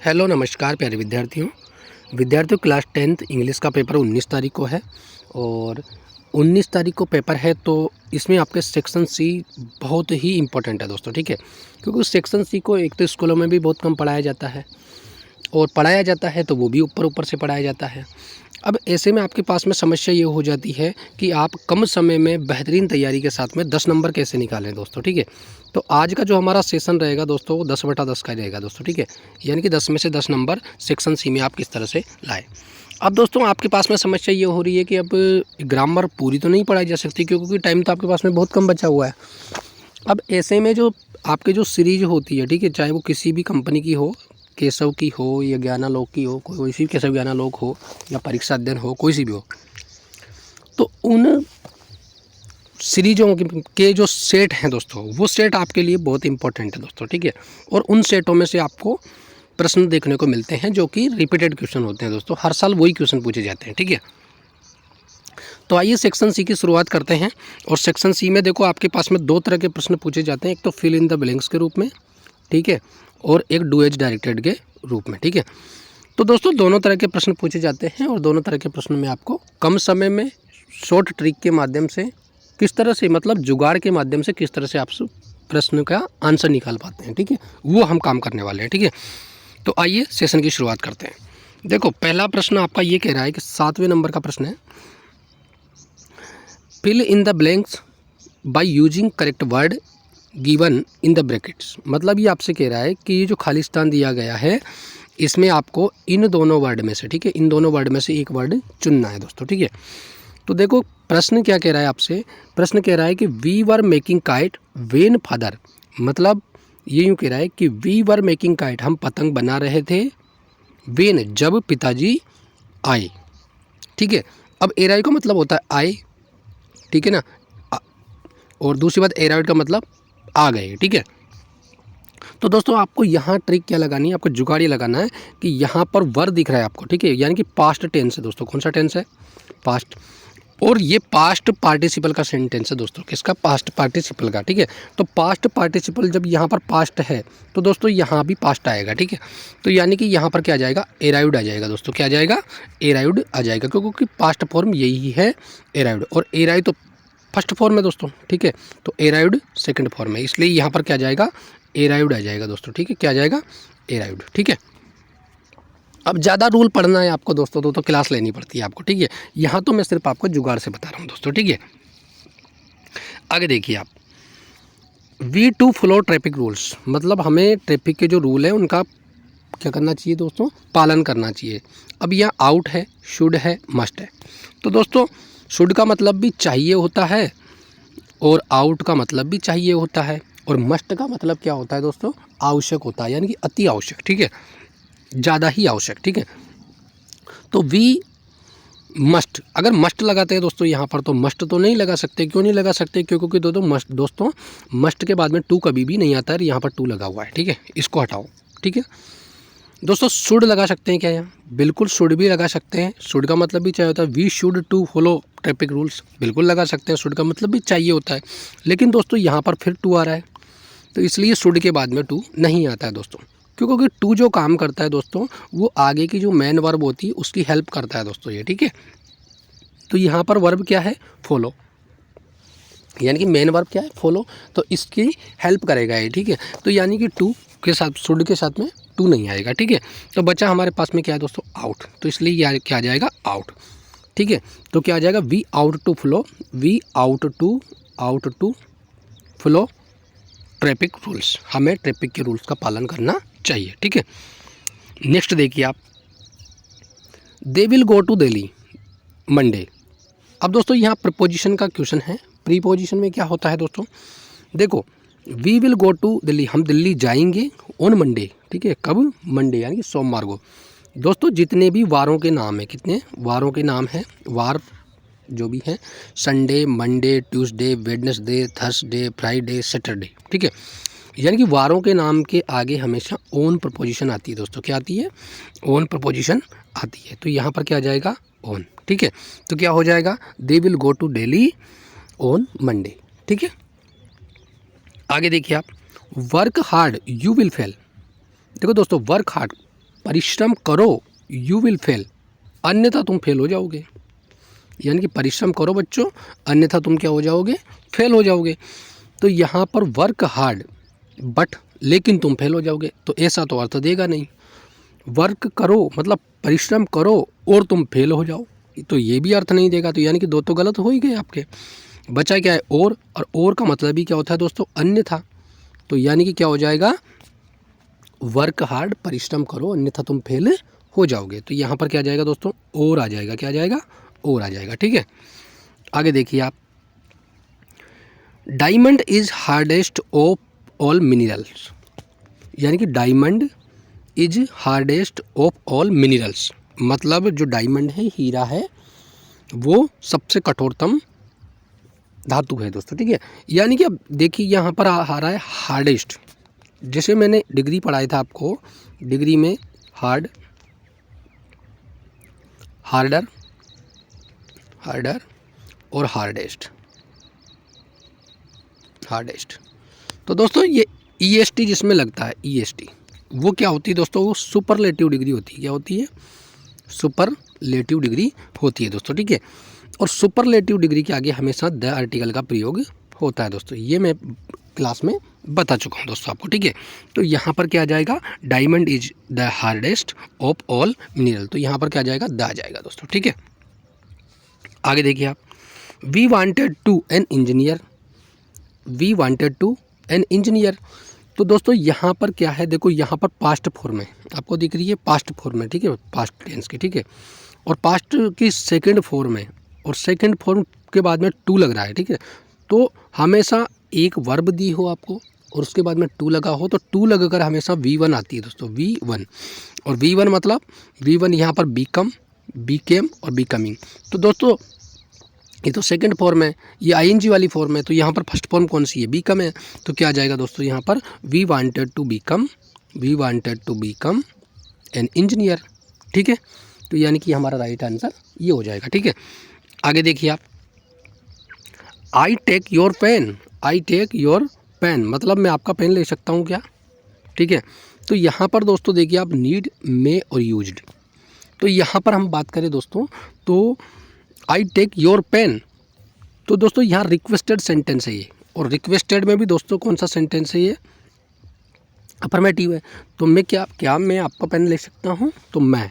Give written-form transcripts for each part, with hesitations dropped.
Hello नमस्कार प्यारे विद्यार्थियों क्लास 10th इंग्लिश का पेपर 19 तारीख को है और 19 तारीख को पेपर है। तो इसमें आपके सेक्शन सी बहुत ही इम्पोर्टेंट है दोस्तों, ठीक है। क्योंकि सेक्शन सी को एक तो स्कूलों में भी बहुत कम पढ़ाया जाता है और पढ़ाया जाता है तो वो भी ऊपर ऊपर से पढ़ाया जाता है। अब ऐसे में आपके पास में समस्या ये हो जाती है कि आप कम समय में बेहतरीन तैयारी के साथ में 10 नंबर कैसे निकालें दोस्तों, ठीक है। तो आज का जो हमारा सेशन रहेगा दोस्तों वो 10/10 का रहेगा दोस्तों, ठीक है। यानी कि 10 में से 10 नंबर सेक्शन सी में आप किस तरह से लाएँ। अब दोस्तों आपके पास में समस्या ये हो रही है कि अब ग्रामर पूरी तो नहीं पढ़ाई जा सकती क्योंकि टाइम तो आपके पास में बहुत कम बचा हुआ है। अब ऐसे में जो आपके जो सीरीज होती है, ठीक है, चाहे वो किसी भी कंपनी की हो, केशव की हो या ज्ञानालोक की हो, कोई सी केशव ज्ञानालोक हो या परीक्षा अध्ययन हो, कोई सी भी हो, तो उन सीरीजों के जो सेट हैं दोस्तों वो सेट आपके लिए बहुत इंपॉर्टेंट है दोस्तों, ठीक है। और उन सेटों में से आपको प्रश्न देखने को मिलते हैं जो कि रिपीटेड क्वेश्चन होते हैं दोस्तों, हर साल वही क्वेश्चन पूछे जाते हैं, ठीक है। तो आइए सेक्शन सी की शुरुआत करते हैं। और सेक्शन सी में देखो आपके पास में दो तरह के प्रश्न पूछे जाते हैं, एक तो फिल इन द ब्लैंक्स के रूप में, ठीक है, और एक डू एज डायरेक्टेड के रूप में, ठीक है। तो दोस्तों दोनों तरह के प्रश्न पूछे जाते हैं और दोनों तरह के प्रश्न में आपको कम समय में शॉर्ट ट्रिक के माध्यम से किस तरह से, मतलब जुगाड़ के माध्यम से किस तरह से आप प्रश्न का आंसर निकाल पाते हैं, ठीक है, वो हम काम करने वाले हैं, ठीक है। तो आइए सेशन की शुरुआत करते हैं। देखो पहला प्रश्न आपका ये कह रहा है कि 7वें नंबर का प्रश्न है, fill in the blanks by using correct word given in the brackets. मतलब ये आपसे कह रहा है कि ये जो खाली स्थान दिया गया है इसमें आपको इन दोनों वर्ड में से, ठीक है, इन दोनों वर्ड में से एक वर्ड चुनना है दोस्तों, ठीक है। तो देखो प्रश्न क्या कह रहा है आपसे, प्रश्न कह रहा है कि we were making kite when father. मतलब ये यूँ कह रहा है कि वी वर मेकिंग काइट, हम पतंग बना रहे थे, वेन जब पिताजी आए, ठीक है। अब एराई का मतलब होता है आए, ठीक है ना, और दूसरी बात एराइड का मतलब आ गए, ठीक है। तो दोस्तों आपको यहाँ ट्रिक क्या लगानी है, आपको जुगाड़ ये लगाना है कि यहाँ पर वर दिख रहा है आपको, ठीक है, यानी कि पास्ट टेंस है दोस्तों। कौन सा टेंस है? पास्ट। और ये पास्ट पार्टिसिपल का सेंटेंस है दोस्तों, किसका? पास्ट पार्टिसिपल का, ठीक है। तो पास्ट पार्टिसिपल जब यहाँ पर पास्ट है तो दोस्तों यहाँ भी पास्ट आएगा, ठीक है। तो यानी कि यहाँ पर क्या आ जाएगा? एराइव्ड आ जाएगा दोस्तों। क्या आ जाएगा? एराइव्ड आ जाएगा, क्योंकि पास्ट फॉर्म यही है एराइव्ड, और एराइव तो फर्स्ट फॉर्म है दोस्तों, ठीक है। तो एराइव्ड सेकंड फॉर्म है, इसलिए यहाँ पर क्या जाएगा? एराइव्ड आ जाएगा दोस्तों, ठीक है। क्या आ जाएगा? एराइव्ड, ठीक है। अब ज़्यादा रूल पढ़ना है आपको दोस्तों तो क्लास लेनी पड़ती है आपको, ठीक है। यहाँ तो मैं सिर्फ आपको जुगाड़ से बता रहा हूँ दोस्तों, ठीक है। आगे देखिए आप, we to follow traffic rules. मतलब हमें ट्रैफिक के जो रूल है उनका क्या करना चाहिए दोस्तों? पालन करना चाहिए। अब यहाँ आउट है, शुड है, मस्ट है। तो दोस्तों शुड का मतलब भी चाहिए होता है और आउट का मतलब भी चाहिए होता है, और मस्ट का मतलब क्या होता है दोस्तों? आवश्यक होता है, यानी कि अति आवश्यक, ठीक है, ज़्यादा ही आवश्यक, ठीक है। तो वी मस्ट, अगर मस्ट लगाते हैं दोस्तों यहाँ पर तो मस्ट तो नहीं लगा सकते। क्यों नहीं लगा सकते? क्योंकि दोस्तों मस्ट के बाद में टू कभी भी नहीं आता है, यहाँ पर टू लगा हुआ है, ठीक है, इसको हटाओ, ठीक है। दोस्तों शुड लगा सकते हैं क्या यहाँ? बिल्कुल शुड भी लगा सकते हैं। शुड का मतलब भी चाहिए होता है, we should to follow traffic rules, बिल्कुल लगा सकते हैं। शुड का मतलब भी चाहिए होता है, लेकिन दोस्तों यहाँ पर फिर टू आ रहा है तो इसलिए शुड के बाद में टू नहीं आता है दोस्तों, क्योंकि टू जो काम करता है दोस्तों वो आगे की जो मेन वर्ब होती है उसकी हेल्प करता है दोस्तों ये, ठीक है। तो यहाँ पर वर्ब क्या है? फॉलो, यानी कि मेन वर्ब क्या है? फॉलो। तो इसकी हेल्प करेगा ये, ठीक है। तो यानी कि टू के साथ, शुड के साथ में टू नहीं आएगा, ठीक है। तो बचा हमारे पास में क्या है दोस्तों? आउट। तो इसलिए क्या आ जाएगा? आउट, ठीक है। तो क्या आ जाएगा? We ought to follow, we ought to follow traffic rules. हमें ट्रैफिक के रूल्स का पालन करना चाहिए, ठीक है। नेक्स्ट देखिए आप, they will go to Delhi Monday. अब दोस्तों यहाँ प्रपोजिशन का क्वेश्चन है। प्रीपोजिशन में क्या होता है दोस्तों? देखो we will go to Delhi, हम दिल्ली जाएंगे ऑन मंडे, ठीक है। कब? मंडे, यानी कि सोमवार को। दोस्तों जितने भी वारों के नाम हैं, कितने वारों के नाम हैं, वार जो भी हैं, Sunday, Monday, Tuesday, Wednesday, Thursday, Friday, Saturday, ठीक है। यानी कि वारों के नाम के आगे हमेशा ओन प्रपोजिशन आती है दोस्तों। क्या आती है? ओन प्रपोजिशन आती है। तो यहाँ पर क्या आ जाएगा? ओन, ठीक है। तो क्या हो जाएगा? They will go to Delhi on Monday, ठीक है। आगे देखिए आप, work hard you will fail. देखो दोस्तों वर्क हार्ड, परिश्रम करो यू विल फेल, अन्यथा तुम फेल हो जाओगे। यानी कि परिश्रम करो बच्चों, अन्यथा तुम क्या हो जाओगे, फेल हो जाओगे। तो यहाँ पर वर्क हार्ड बट, लेकिन तुम फेल हो जाओगे, तो ऐसा तो अर्थ देगा नहीं। वर्क करो मतलब परिश्रम करो और तुम फेल हो जाओ, तो ये भी अर्थ नहीं देगा। तो यानी कि दो तो गलत हो ही गए आपके। बचा क्या है, और का मतलब ही क्या होता है दोस्तों, अन्यथा। तो यानी कि क्या हो जाएगा, वर्क हार्ड परिश्रम करो अन्यथा तुम फेल हो जाओगे। तो यहाँ पर क्या आ जाएगा दोस्तों, और आ जाएगा, क्या आ जाएगा, और आ जाएगा। ठीक है, आगे देखिए आप, diamond is hardest of all minerals, यानी कि diamond is hardest of all minerals, मतलब जो डायमंड है, हीरा है, वो सबसे कठोरतम धातु है दोस्तों। ठीक है, यानी कि अब देखिए यहाँ पर आ रहा है हार्डेस्ट। जैसे मैंने डिग्री पढ़ाया था आपको, डिग्री में हार्ड, हार्डर, हार्डर और हार्डेस्ट, हार्डेस्ट। तो दोस्तों ये EST जिसमें लगता है, EST वो क्या होती है दोस्तों, वो सुपरलेटिव डिग्री होती है। क्या होती है, सुपरलेटिव डिग्री होती है दोस्तों। ठीक है, और सुपरलेटिव डिग्री के आगे हमेशा द आर्टिकल का प्रयोग होता है दोस्तों, ये मैं क्लास में बता चुका हूँ दोस्तों आपको। ठीक है, तो यहाँ पर क्या आ जाएगा, diamond is the hardest of all mineral, तो यहाँ पर क्या आ जाएगा, द आ जाएगा दोस्तों। ठीक है, आगे देखिए आप, we wanted to an engineer, we wanted to an engineer. तो दोस्तों यहाँ पर क्या है, देखो यहाँ पर पास्ट फॉर्म है, आपको दिख रही है पास्ट फॉर्म है। ठीक है, पास्ट टेंस की। ठीक है, और पास्ट की सेकंड फॉर्म है, और सेकंड फॉर्म के बाद में टू लग रहा है। ठीक है, तो हमेशा एक वर्ब दी हो आपको और उसके बाद में टू लगा हो, तो टू लगकर हमेशा V1 आती है दोस्तों, V1। और V1 मतलब V1 यहाँ पर बीकम, बीकेम और बीकमिंग। तो दोस्तों ये तो सेकंड फॉर्म है, ये ING वाली फॉर्म है, तो यहाँ पर फर्स्ट फॉर्म कौन सी है, बीकम है। तो क्या आ जाएगा दोस्तों, यहाँ पर we wanted to become, we wanted to become an engineer. ठीक है, तो यानी कि हमारा राइट आंसर ये हो जाएगा। ठीक है, आगे देखिए आप, I take your pen, I take your pen मतलब मैं आपका पेन ले सकता हूँ क्या। ठीक है, तो यहाँ पर दोस्तों देखिए आप, नीड, मे और यूज्ड। तो यहाँ पर हम बात करें दोस्तों, तो आई टेक योर पेन, तो दोस्तों यहाँ रिक्वेस्टेड सेंटेंस है ये, और रिक्वेस्टेड में भी दोस्तों कौन सा सेंटेंस है ये, अफर्मेटिव है। तो मैं क्या मैं आपका पेन ले सकता हूँ, तो मैं,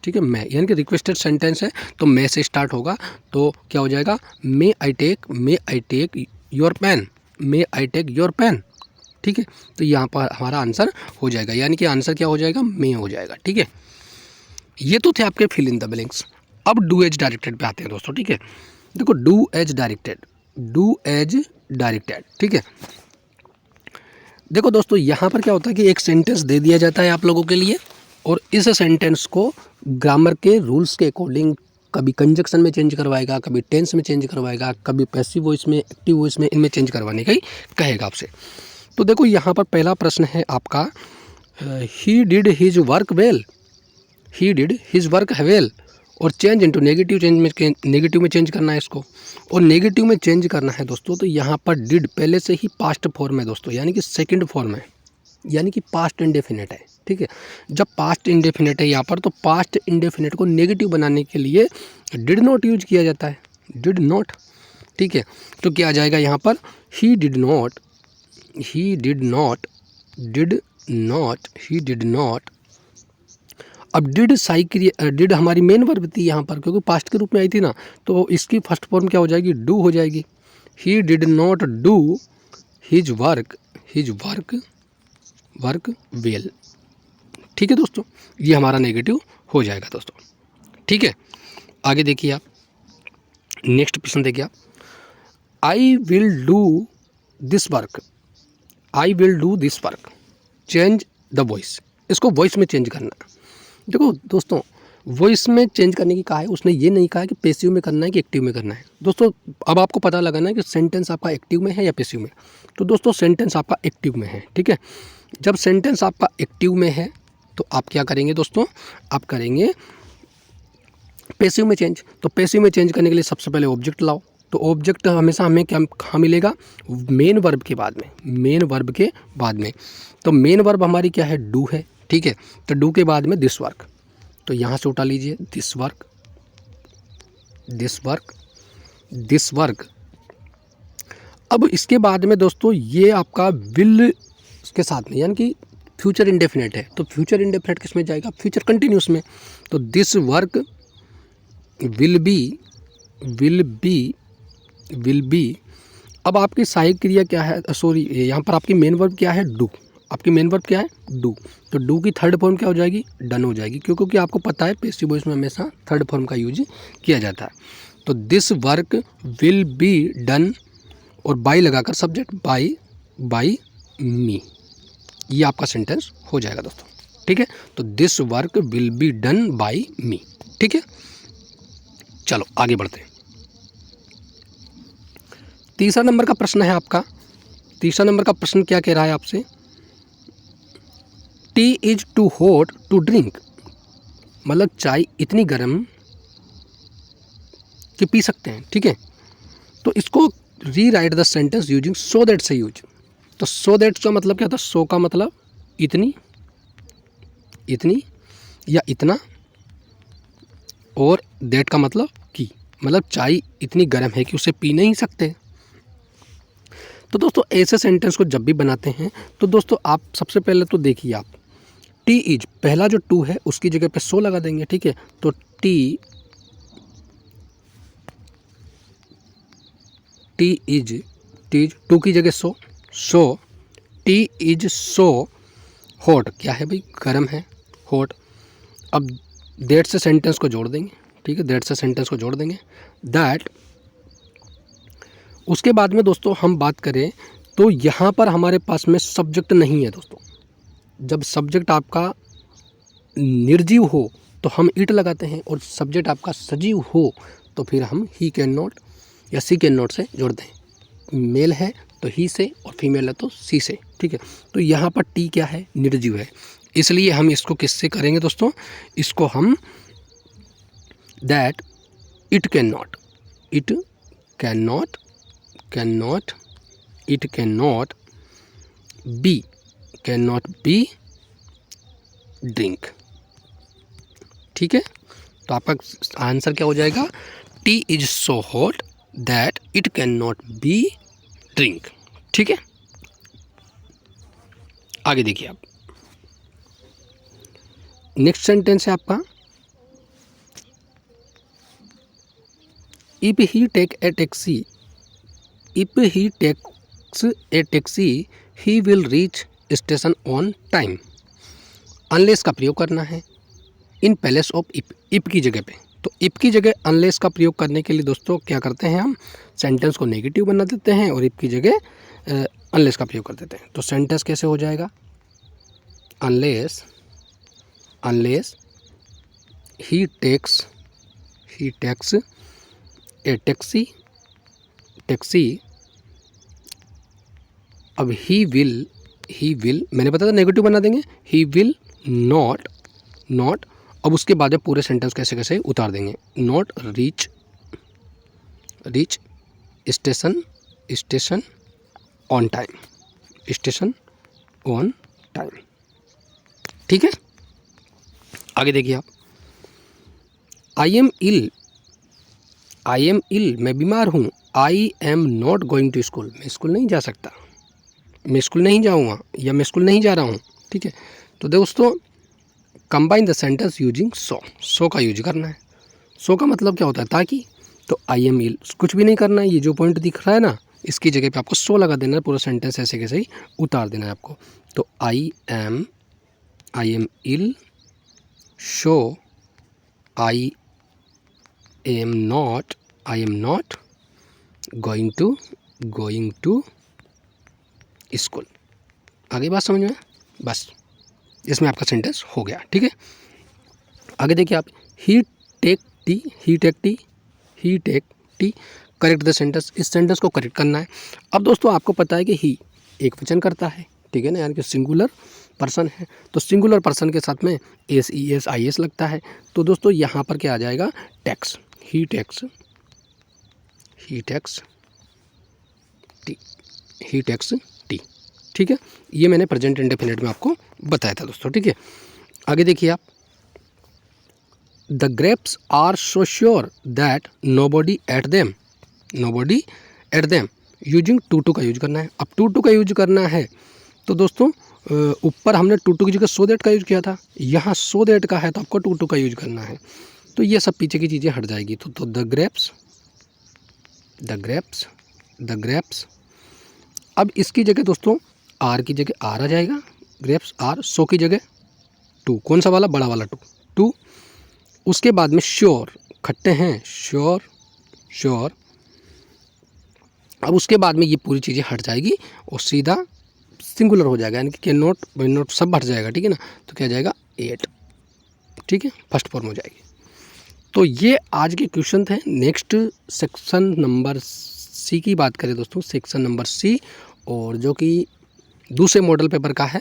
ठीक है, मैं, यानी कि रिक्वेस्टेड सेंटेंस है, तो मैं से स्टार्ट होगा, तो क्या हो जाएगा, may I take your pen, may I take your pen. ठीक है, तो यहाँ पर हमारा आंसर हो जाएगा, यानी कि आंसर क्या हो जाएगा, मे हो जाएगा। ठीक है, ये तो थे आपके फिल इन द ब्लैंक्स। अब डू एज डायरेक्टेड पे आते हैं दोस्तों। ठीक है, देखो do as directed, do as directed. ठीक है, देखो दोस्तों यहाँ पर क्या होता है कि एक सेंटेंस दे दिया जाता है आप लोगों के लिए, और इस सेंटेंस को ग्रामर के रूल्स के अकॉर्डिंग कभी कंजक्शन में चेंज करवाएगा, कभी टेंस में चेंज करवाएगा, कभी पैसिव वॉइस में, एक्टिव वॉइस में, इनमें चेंज करवाने का ही कहेगा आपसे। तो देखो यहाँ पर पहला प्रश्न है आपका, he did his work well, he did his work well, और चेंज इनटू नेगेटिव, चेंज में नेगेटिव में चेंज करना है इसको, और नेगेटिव में चेंज करना है दोस्तों। तो यहाँ पर डिड पहले से ही पास्ट फॉर्म है दोस्तों, यानी कि सेकंड फॉर्म है, यानी कि पास्ट इंडेफिनिट है। ठीक है, जब पास्ट इंडेफिनिट है यहाँ पर, तो पास्ट इंडेफिनिट को नेगेटिव बनाने के लिए डिड नॉट यूज किया जाता है, डिड नॉट। ठीक है, तो क्या आ जाएगा यहाँ पर, he did not, he did not, did not, he did not. अब डिड हमारी मेन वर्ब थी यहाँ पर, क्योंकि पास्ट के रूप में आई थी ना, तो इसकी फर्स्ट फॉर्म क्या हो जाएगी, डू हो जाएगी। He did not do his work, his work, work well. ठीक है दोस्तों, ये हमारा नेगेटिव हो जाएगा दोस्तों। ठीक है, आगे देखिए आप, नेक्स्ट प्रश्न देखिए आप, I will do this work, I will do this work, change the voice, इसको वॉइस में चेंज करना है। देखो दोस्तों, वॉइस में चेंज करने की कहा है, उसने ये नहीं कहा है कि पैसिव में करना है कि एक्टिव में करना है। दोस्तों अब आपको पता लगाना है कि सेंटेंस आपका एक्टिव में है या पैसिव में। तो दोस्तों सेंटेंस आपका एक्टिव में है। ठीक है, जब सेंटेंस आपका एक्टिव में है तो आप क्या करेंगे दोस्तों, आप करेंगे पैसिव में चेंज। तो पैसिव में चेंज करने के लिए सबसे पहले ऑब्जेक्ट लाओ, तो ऑब्जेक्ट हमेशा हमें क्या कहाँ मिलेगा, मेन वर्ब के बाद में, मेन वर्ब के बाद में। तो मेन वर्ब हमारी क्या है, डू है, ठीक है। तो डू के बाद में दिस वर्क, तो यहाँ से उठा लीजिए this work, this work, this work. अब इसके बाद में दोस्तों ये आपका विल के साथ में, यानी कि फ्यूचर इंडेफिनेट है, तो फ्यूचर इंडेफिनेट किस में जाएगा, फ्यूचर कंटिन्यूस में। तो this work will B, will be, will be. अब आपकी सहायक क्रिया क्या है, सॉरी यहाँ पर आपकी मेन वर्ब क्या है, डू। आपकी मेन वर्ब क्या है, डू। तो डू की थर्ड फॉर्म क्या हो जाएगी, डन हो जाएगी, क्योंकि आपको पता है पैसिव वॉइस में हमेशा थर्ड फॉर्म का यूज किया जाता है। तो this work will be done, और बाई लगाकर सब्जेक्ट, बाई मी, ये आपका सेंटेंस हो जाएगा दोस्तों। ठीक है, तो this work will be done by me. ठीक है, चलो आगे बढ़ते हैं। तीसरा नंबर का प्रश्न है आपका। तीसरा नंबर का प्रश्न क्या कह रहा है आपसे, tea is too hot to drink, मतलब चाय इतनी गर्म कि पी सकते हैं। ठीक है, तो इसको री right the sentence using so that से यूज। तो सो दैट का मतलब क्या था, सो का मतलब इतनी, इतनी या इतना, और दैट का मतलब कि, मतलब चाय इतनी गर्म है कि उसे पी नहीं सकते। तो दोस्तों ऐसे सेंटेंस को जब भी बनाते हैं तो दोस्तों आप सबसे पहले तो देखिए, आप टी इज, पहला जो टू है उसकी जगह पे सो लगा देंगे। ठीक है, तो टी इज, टू की जगह सो, so T is so hot, क्या है भाई, गर्म है, हॉट। अब दैट से सेंटेंस को जोड़ देंगे। ठीक है, दैट से सेंटेंस को जोड़ देंगे, दैट। उसके बाद में दोस्तों हम बात करें तो यहाँ पर हमारे पास में सब्जेक्ट नहीं है दोस्तों। जब सब्जेक्ट आपका निर्जीव हो तो हम इट लगाते हैं, और सब्जेक्ट आपका सजीव हो तो फिर हम ही कैन नॉट या सी कैन नॉट से जोड़ते हैं। मेल है तो ही से, और फीमेल है तो सी से। ठीक है, तो यहाँ पर टी क्या है, निर्जीव है, इसलिए हम इसको किससे करेंगे दोस्तों, इसको हम that it cannot, it cannot, cannot, it cannot be, cannot be drink. ठीक है, तो आपका आंसर क्या हो जाएगा, tea is so hot that it cannot be drink. ठीक है, आगे देखिए आप, नेक्स्ट सेंटेंस है आपका, if he take a taxi, if he takes a taxi he will reach station on time. Unless का प्रयोग करना है in place of if, if की जगह पे। तो इफ की जगह अनलेस का प्रयोग करने के लिए दोस्तों क्या करते हैं, हम सेंटेंस को नेगेटिव बना देते हैं और इफ की जगह अनलेस का प्रयोग कर देते हैं। तो सेंटेंस कैसे हो जाएगा, unless, unless he takes a taxi, taxi. अब ही विल मैंने बताया था नेगेटिव बना देंगे, ही विल नॉट, नॉट। अब उसके बाद पूरे सेंटेंस कैसे कैसे उतार देंगे, not reach, reach station, station on time, station on time. ठीक है, आगे देखिए आप, आई एम इल, आई एम इल, मैं बीमार हूँ, I am not going to school, मैं स्कूल नहीं जा सकता, मैं स्कूल नहीं जाऊँगा या मैं स्कूल नहीं जा रहा हूँ। ठीक है, तो दोस्तों combine the sentence using so, so का यूज करना है। सो का मतलब क्या होता है, ताकि। तो आई एम इल, कुछ भी नहीं करना है, ये जो पॉइंट दिख रहा है ना इसकी जगह पे आपको सो लगा देना है, पूरा सेंटेंस ऐसे कैसे ही उतार देना है आपको। तो I am ill, so I am not going to school. आगे बात समझ में, बस इसमें आपका सेंटेंस हो गया। ठीक है, आगे देखिए आप, he take tea, correct the sentence, इस सेंटेंस को करेक्ट करना है। अब दोस्तों आपको पता है कि ही एक वचन करता है, ठीक है ना, यानी कि सिंगुलर पर्सन है, तो सिंगुलर पर्सन के साथ में S E S I S लगता है। तो दोस्तों यहाँ पर क्या आ जाएगा, टैक्स, ही टैक्स टी, ही टैक्स टी। ठीक है, ये मैंने प्रेजेंट इंडेफिनिट में आपको बताया था दोस्तों। ठीक है, आगे देखिए आप, the grapes are so sure that nobody ate them, nobody ate them, using two two का यूज करना है। अब टू टू का यूज करना है तो दोस्तों ऊपर हमने टू टू की जगह सो दैट का यूज किया था, यहाँ सो दैट का है तो आपको टू टू का यूज करना है। तो ये सब पीछे की चीज़ें हट जाएगी। तो the grapes, the grapes, the grapes, अब इसकी जगह दोस्तों आर की जगह आर आ जाएगा, ग्रेप्स आर, सो की जगह टू, कौन सा वाला, बड़ा वाला टू, टू। उसके बाद में श्योर, खट्टे हैं, श्योर, श्योर। अब उसके बाद में ये पूरी चीज़ें हट जाएगी और सीधा सिंगुलर हो जाएगा, यानी कि कैन नॉट, विल नॉट सब हट जाएगा। ठीक है ना, तो क्या जाएगा 8। ठीक है, फर्स्ट फॉर्म हो जाएगी। तो ये आज के क्वेश्चन थे। नेक्स्ट सेक्शन नंबर सी की बात करें दोस्तों, सेक्शन नंबर सी, और जो कि दूसरे मॉडल पेपर का है।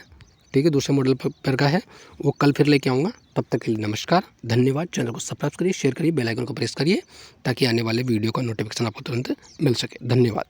ठीक है, दूसरे मॉडल पेपर का है, वो कल फिर लेके आऊँगा। तब तक के लिए नमस्कार, धन्यवाद। चैनल को सब्सक्राइब करिए, शेयर करिए, बेल आइकन को प्रेस करिए ताकि आने वाले वीडियो का नोटिफिकेशन आपको तुरंत मिल सके। धन्यवाद।